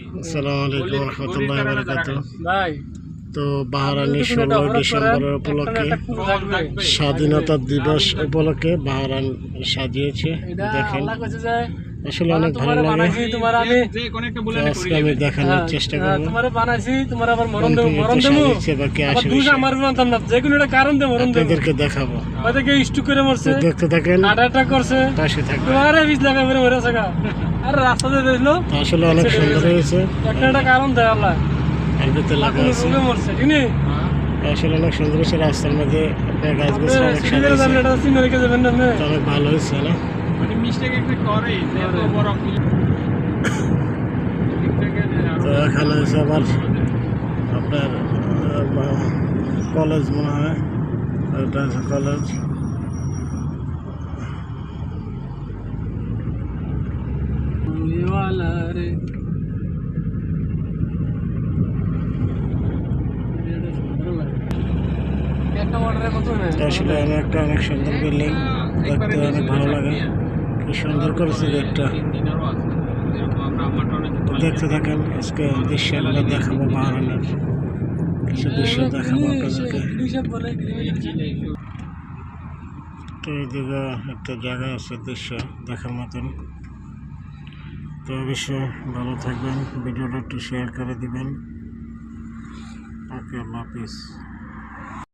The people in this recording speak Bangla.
আসসালামু আলাইকুম রহমতুল্লাহি ওয়া বারাকাতুহু। ভাই তো বাহরানি 16 ডিসেম্বরের উপলক্ষে স্বাধীনতা দিবস উপলক্ষে বাহরান সাজিয়েছে। দেখেন আসলে অনেক ভালো লাগে। আজকে আমি দেখানোর চেষ্টা করবো আপনাদেরকে দেখাবো। দেখতে থাকেন, পাশে থাকবেন। আসলে অনেক সুন্দর হয়েছে। আসলে অনেক সুন্দর হয়েছে। রাস্তার মধ্যে আপনার গাছগাছরা অনেক ভালো হয়েছে না? তো এখানে হয়েছে আবার আপনার কলেজ মনে হয়, এটা হচ্ছে কলেজ। আসলে অনেক সুন্দর বিল্ডিং, দেখতে অনেক ভালো লাগে। কি সুন্দর করেছে গেটটা। দেখতে থাকেন, আজকে দৃশ্যগুলো দেখাবো, বাহরানের কিছু দৃশ্য দেখাবো আপনাদেরকে। তো এইদিকে একটা জায়গা আছে দৃশ্য দেখার মতন। তো অবশ্যই ভালো থাকবেন, ভিডিওটা একটু শেয়ার করে দিবেন। ওকে, আল্লাহ হাফিজ।